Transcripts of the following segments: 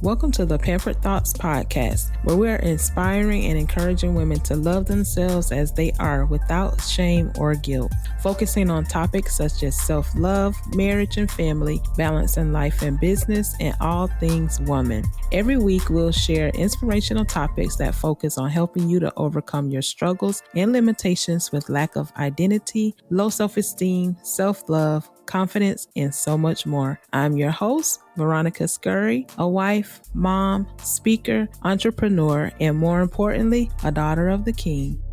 Welcome to the Pampered Thoughts podcast, where we are inspiring and encouraging women to love themselves as they are without shame or guilt, focusing on topics such as self-love, marriage and family, balance in life and business, and all things woman. Every week, we'll share inspirational topics that focus on helping you to overcome your struggles and limitations with lack of identity, low self-esteem, self-love, confidence, and so much more. I'm your host, Veronica, a wife, mom, speaker, entrepreneur, and more importantly, a daughter of the King.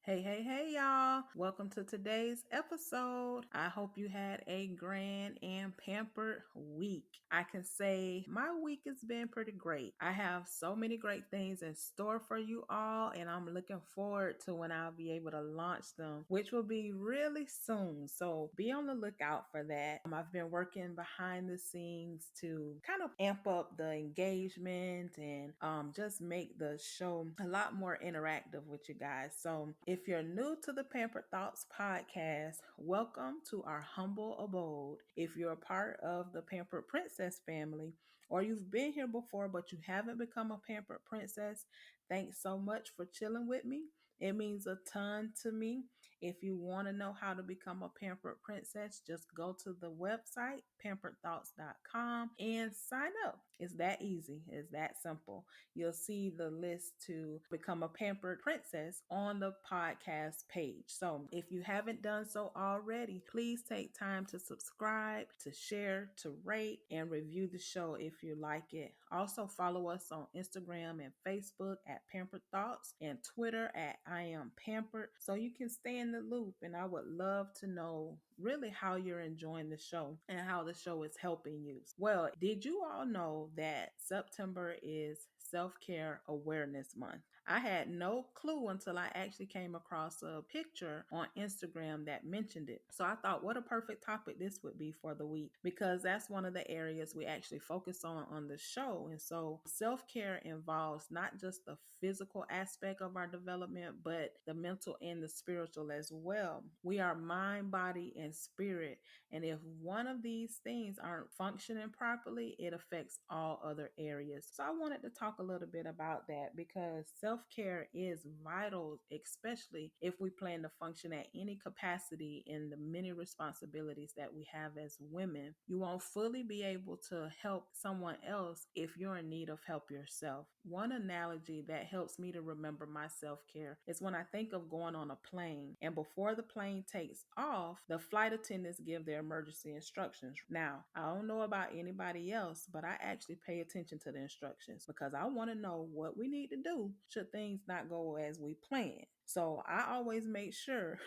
Hey, y'all. Welcome to today's episode. I hope you had a grand and pampered week. I can say my week has been pretty great. I have so many great things in store for you all, and I'm looking forward to when I'll be able to launch them, which will be really soon. So be on the lookout for that. I've been working behind the scenes to kind of amp up the engagement and just make the show a lot more interactive with you guys. So if you're new to the Pampered Thoughts podcast, welcome to our humble abode. If you're a part of the Pampered Princess family, or you've been here before but you haven't become a Pampered Princess, thanks so much for chilling with me. It means a ton to me. If you want to know how to become a Pampered Princess, just go to the website, pamperedthoughts.com, and sign up. It's that easy. It's that simple. You'll see the list to become a Pampered Princess on the podcast page. So if you haven't done so already, please take time to subscribe, to share, to rate, and review the show if you like it. Also follow us on Instagram and Facebook at Pampered Thoughts and Twitter at I Am Pampered so you can stay in the loop. And I would love to know really how you're enjoying the show and how the show is helping you. Well, did you all know that September is Self-Care Awareness Month? I had no clue until I actually came across a picture on Instagram that mentioned it. So I thought, what a perfect topic this would be for the week, because that's one of the areas we actually focus on the show. And so self-care involves not just the physical aspect of our development, but the mental and the spiritual as well. We are mind, body, and spirit. And if one of these things aren't functioning properly, it affects all other areas. So I wanted to talk a little bit about that because self-care is vital, especially if we plan to function at any capacity in the many responsibilities that we have as women. You won't fully be able to help someone else if you're in need of help yourself. One analogy that helps me to remember my self-care is when I think of going on a plane, and before the plane takes off, the flight attendants give their emergency instructions. Now, I don't know about anybody else, but I actually pay attention to the instructions because I want to know what we need to do should things not go as we plan. So I always make sure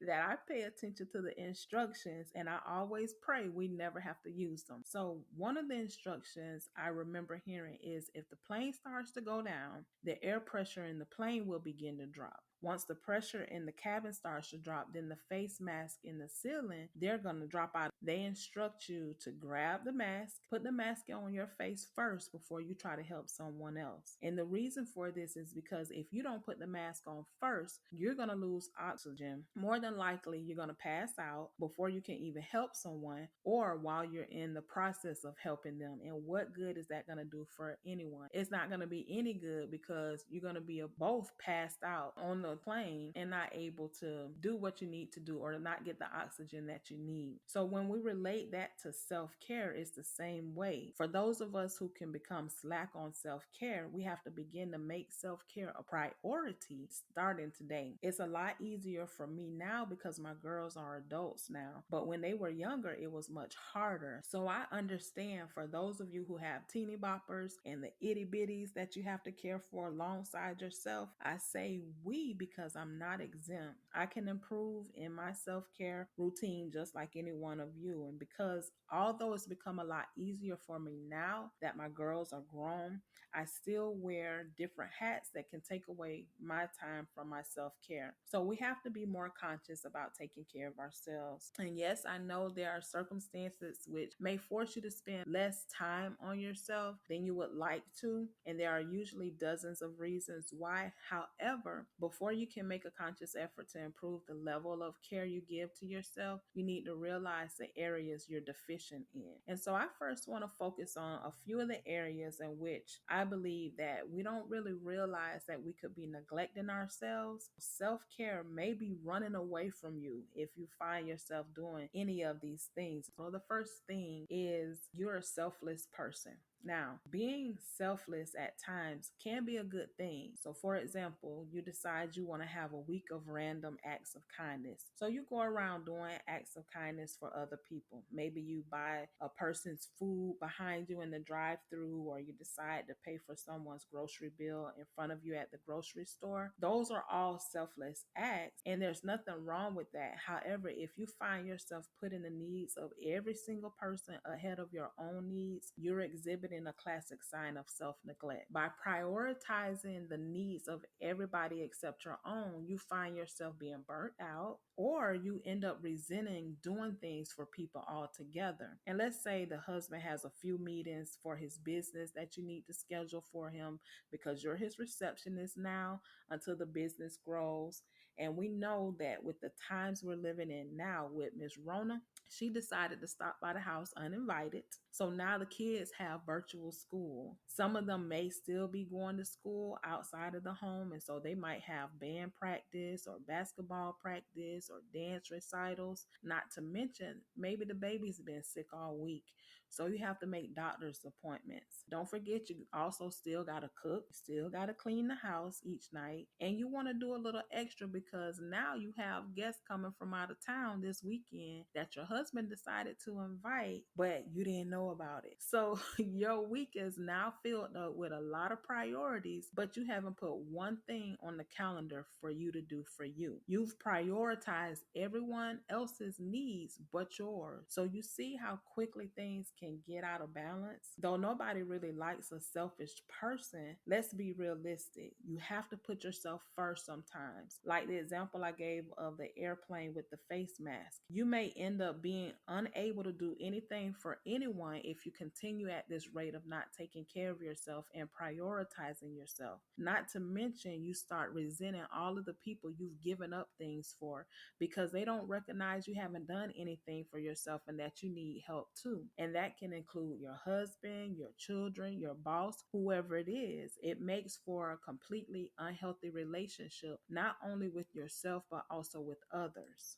that I pay attention to the instructions, and I always pray we never have to use them. So one of the instructions I remember hearing is if the plane starts to go down, the air pressure in the plane will begin to drop. Once the pressure in the cabin starts to drop, then the face mask in the ceiling, they're going to drop out. They instruct you to grab the mask, put the mask on your face first before you try to help someone else. And the reason for this is because if you don't put the mask on first, you're going to lose oxygen. More than likely, you're going to pass out before you can even help someone or while you're in the process of helping them. And what good is that going to do for anyone? It's not going to be any good because you're going to be both passed out on the plane and not able to do what you need to do or not get the oxygen that you need. So when we relate that to self-care, it's the same way. For those of us who can become slack on self-care, we have to begin to make self-care a priority starting today. It's a lot easier for me now because my girls are adults now, but when they were younger, it was much harder. So I understand for those of you who have teeny boppers and the itty bitties that you have to care for alongside yourself, I say we because I'm not exempt. I can improve in my self-care routine just like any one of you. And because although it's become a lot easier for me now that my girls are grown, I still wear different hats that can take away my time from my self-care. So we have to be more conscious about taking care of ourselves. And yes, I know there are circumstances which may force you to spend less time on yourself than you would like to. And there are usually dozens of reasons why. However, before before you can make a conscious effort to improve the level of care you give to yourself, you need to realize the areas you're deficient in. And so I first want to focus on a few of the areas in which I believe that we don't really realize that we could be neglecting ourselves. Self care may be running away from you if you find yourself doing any of these things. So the first thing is you're a selfless person. Now, being selfless at times can be a good thing. So, for example, you decide you want to have a week of random acts of kindness. So, you go around doing acts of kindness for other people. Maybe you buy a person's food behind you in the drive through, or you decide to pay for someone's grocery bill in front of you at the grocery store. Those are all selfless acts, and there's nothing wrong with that. However, if you find yourself putting the needs of every single person ahead of your own needs, you're exhibiting a classic sign of self neglect. By prioritizing the needs of everybody except your own, you find yourself being burnt out, or you end up resenting doing things for people altogether. And let's say the husband has a few meetings for his business that you need to schedule for him because you're his receptionist now until the business grows. And we know that with the times we're living in now with Miss Rona, she decided to stop by the house uninvited. So now the kids have virtual school. Some of them may still be going to school outside of the home. And so they might have band practice or basketball practice or dance recitals. Not to mention, maybe the baby's been sick all week. So you have to make doctor's appointments. Don't forget, you also still got to cook, still got to clean the house each night. And you want to do a little extra because now you have guests coming from out of town this weekend that your husband decided to invite, but you didn't know about it. So your week is now filled up with a lot of priorities, but you haven't put one thing on the calendar for you to do for you. You've prioritized everyone else's needs but yours. So you see how quickly things can get out of balance. Though nobody really likes a selfish person, let's be realistic. You have to put yourself first sometimes. Like the example I gave of the airplane with the face mask. You may end up being unable to do anything for anyone if you continue at this rate of not taking care of yourself and prioritizing yourself. Not to mention, you start resenting all of the people you've given up things for because they don't recognize you haven't done anything for yourself and that you need help too. And that can include your husband, your children, your boss, whoever it is. It makes for a completely unhealthy relationship, not only with yourself, but also with others.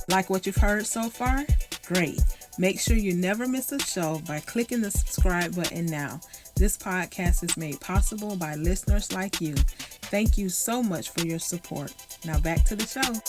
Like what you've heard so far? Great. Make sure you never miss a show by clicking the subscribe button now. This podcast is made possible by listeners like you. Thank you so much for your support. Now back to the show.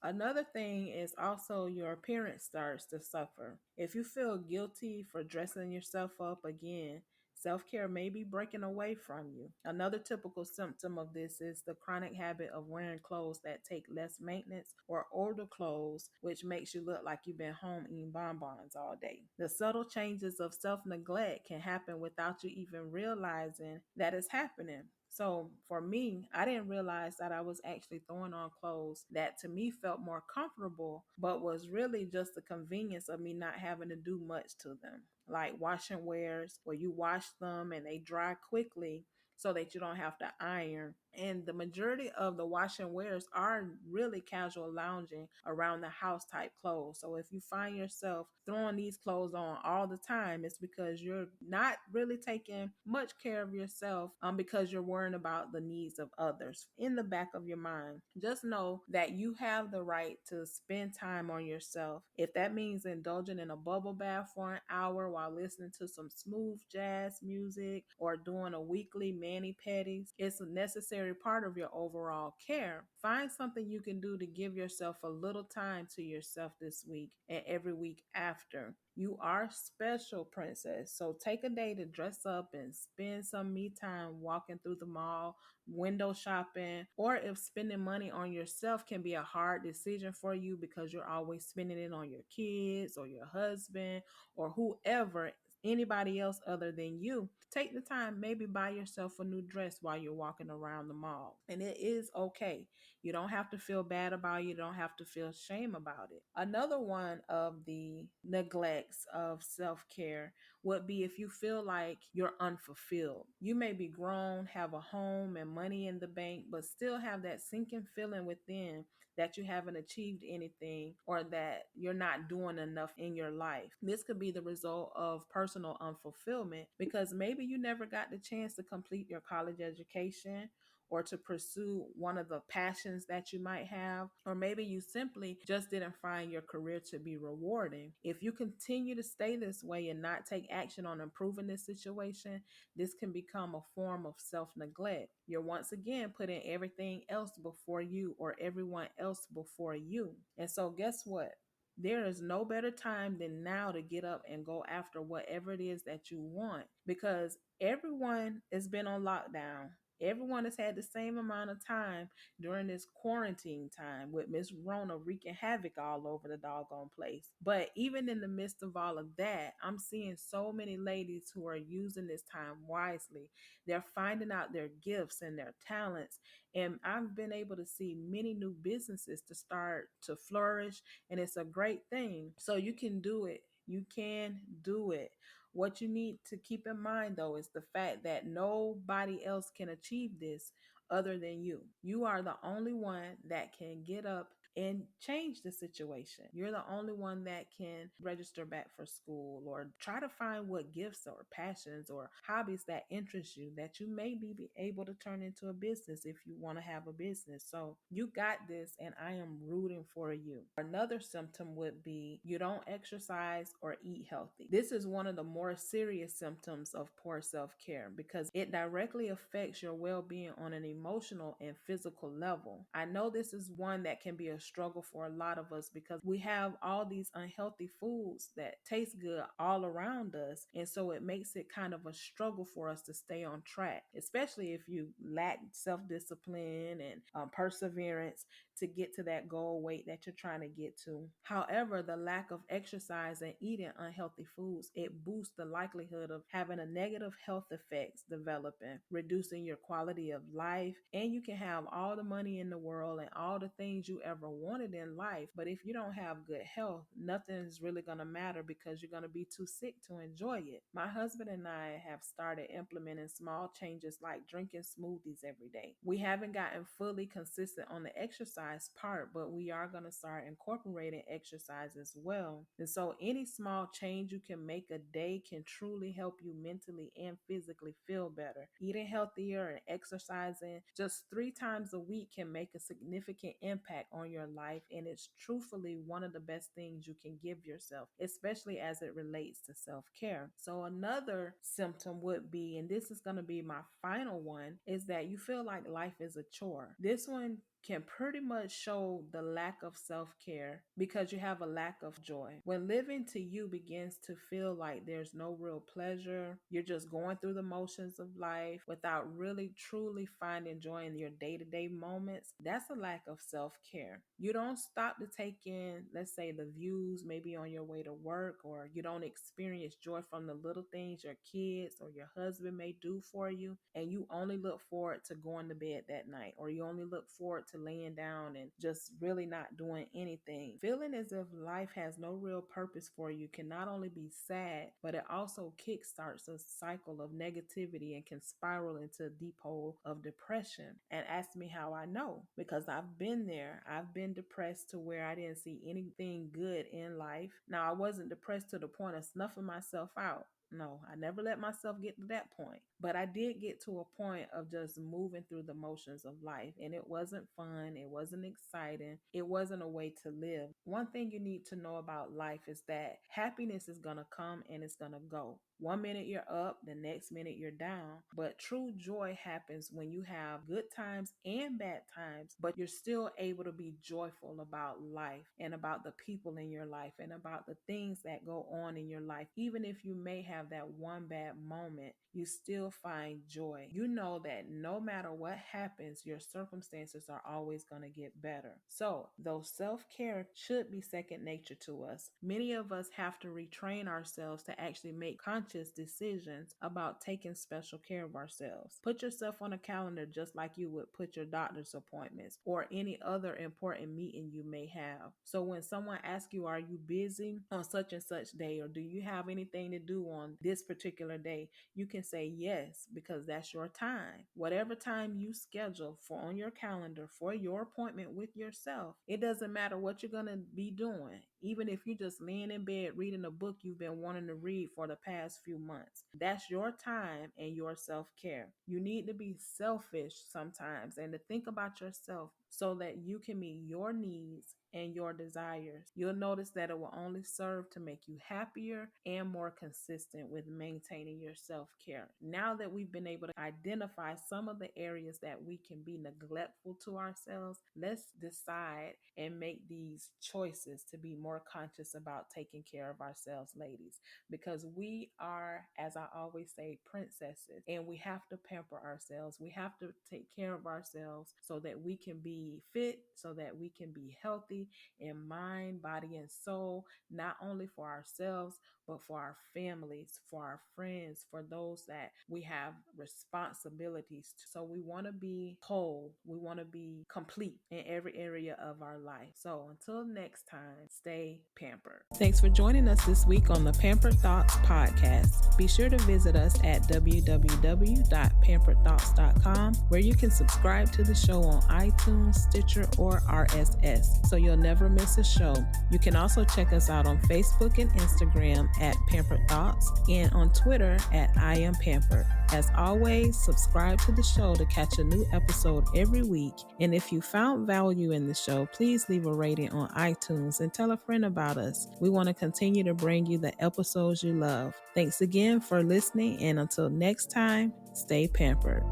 Another thing is also your appearance starts to suffer. If you feel guilty for dressing yourself up again, self-care may be breaking away from you. Another typical symptom of this is the chronic habit of wearing clothes that take less maintenance or older clothes, which makes you look like you've been home eating bonbons all day. The subtle changes of self-neglect can happen without you even realizing that it's happening. So for me, I didn't realize that I was actually throwing on clothes that to me felt more comfortable, but was really just the convenience of me not having to do much to them. Like washing wears, where you wash them and they dry quickly so that you don't have to iron. And the majority of the wash and wears are really casual lounging around the house type clothes. So if you find yourself throwing these clothes on all the time, it's because you're not really taking much care of yourself because you're worrying about the needs of others. In the back of your mind, just know that you have the right to spend time on yourself. If that means indulging in a bubble bath for an hour while listening to some smooth jazz music or doing a weekly mani-pedis, it's a necessary part of your overall care. Find something you can do to give yourself a little time to yourself this week and every week after. You are special, princess. So take a day to dress up and spend some me time walking through the mall, window shopping, or if spending money on yourself can be a hard decision for you because you're always spending it on your kids or your husband or whoever. anybody else other than you. Take the time, maybe buy yourself a new dress while you're walking around the mall. And it is okay. You don't have to feel bad about it. You don't have to feel shame about it. Another one of the neglects of self care would be if you feel like you're unfulfilled. You may be grown, have a home and money in the bank, but still have that sinking feeling within that you haven't achieved anything or that you're not doing enough in your life. This could be the result of personal unfulfillment because maybe you never got the chance to complete your college education or to pursue one of the passions that you might have, or maybe you simply just didn't find your career to be rewarding. If you continue to stay this way and not take action on improving this situation, this can become a form of self neglect. You're once again putting everything else before you or everyone else before you. And so, guess what? There is no better time than now to get up and go after whatever it is that you want because everyone has been on lockdown. Everyone has had the same amount of time during this quarantine time with Miss Rona wreaking havoc all over the doggone place. But even in the midst of all of that, I'm seeing so many ladies who are using this time wisely. They're finding out their gifts and their talents. And I've been able to see many new businesses to start to flourish. And it's a great thing. So you can do it. You can do it. What you need to keep in mind, though, is the fact that nobody else can achieve this other than you. You are the only one that can get up and change the situation. You're the only one that can register back for school or try to find what gifts or passions or hobbies that interest you that you may be able to turn into a business if you want to have a business. So you got this, and I am rooting for you. Another symptom would be you don't exercise or eat healthy. This is one of the more serious symptoms of poor self-care because it directly affects your well-being on an emotional and physical level. I know this is one that can be a struggle for a lot of us because we have all these unhealthy foods that taste good all around us. And so it makes it kind of a struggle for us to stay on track, especially if you lack self-discipline and perseverance to get to that goal weight that you're trying to get to. However, the lack of exercise and eating unhealthy foods, it boosts the likelihood of having a negative health effects developing, reducing your quality of life, and you can have all the money in the world and all the things you ever wanted in life, but if you don't have good health, nothing is really going to matter because you're going to be too sick to enjoy it. My husband and I have started implementing small changes like drinking smoothies every day. We haven't gotten fully consistent on the exercise part, but we are going to start incorporating exercise as well. And so any small change you can make a day can truly help you mentally and physically feel better. Eating healthier and exercising just 3 times a week can make a significant impact on your life, and it's truthfully one of the best things you can give yourself, especially as it relates to self-care. So another symptom would be, and this is going to be my final one, is that you feel like life is a chore. This one can pretty much show the lack of self-care because you have a lack of joy. When living to you begins to feel like there's no real pleasure, you're just going through the motions of life without really truly finding joy in your day-to-day moments, that's a lack of self-care. You don't stop to take in, let's say, the views maybe on your way to work, or you don't experience joy from the little things your kids or your husband may do for you, and you only look forward to going to bed that night, or you only look forward to laying down and just really not doing anything. Feeling as if life has no real purpose for you can not only be sad, but it also kickstarts a cycle of negativity and can spiral into a deep hole of depression. And ask me how I know, because I've been there. I've been depressed to where I didn't see anything good in life. Now, I wasn't depressed to the point of snuffing myself out. No, I never let myself get to that point. But I did get to a point of just moving through the motions of life. And it wasn't fun. It wasn't exciting. It wasn't a way to live. One thing you need to know about life is that happiness is going to come and it's going to go. One minute you're up, the next minute you're down. But true joy happens when you have good times and bad times, but you're still able to be joyful about life and about the people in your life and about the things that go on in your life, even if you may have have that one bad moment, you still find joy. You know that no matter what happens, your circumstances are always going to get better. So, though self care should be second nature to us, many of us have to retrain ourselves to actually make conscious decisions about taking special care of ourselves. Put yourself on a calendar just like you would put your doctor's appointments or any other important meeting you may have. So, when someone asks you, are you busy on such and such day, or do you have anything to do on this particular day, you can say yes, because that's your time. Whatever time you schedule for on your calendar for your appointment with yourself, it doesn't matter what you're going to be doing. Even if you're just laying in bed reading a book you've been wanting to read for the past few months, that's your time and your self-care. You need to be selfish sometimes and to think about yourself so that you can meet your needs and your desires. You'll notice that it will only serve to make you happier and more consistent with maintaining your self-care. Now that we've been able to identify some of the areas that we can be neglectful to ourselves, let's decide and make these choices to be more conscious about taking care of ourselves, ladies, because we are, as I always say, princesses, and we have to pamper ourselves. We have to take care of ourselves so that we can be fit, so that we can be healthy in mind, body, and soul, not only for ourselves, but for our families, for our friends, for those that we have responsibilities to. So we want to be whole. We want to be complete in every area of our life. So until next time, stay pampered. Thanks for joining us this week on the Pampered Thoughts podcast. Be sure to visit us at www.pamperedthoughts.com, where you can subscribe to the show on iTunes, Stitcher, or RSS, so you'll never miss a show. You can also check us out on Facebook and Instagram at Pampered Thoughts and on Twitter at I Am Pampered. As always, subscribe to the show to catch a new episode every week. And if you found value in the show, please leave a rating on iTunes and tell a friend about us. We want to continue to bring you the episodes you love. Thanks again for listening, and until next time, stay pampered.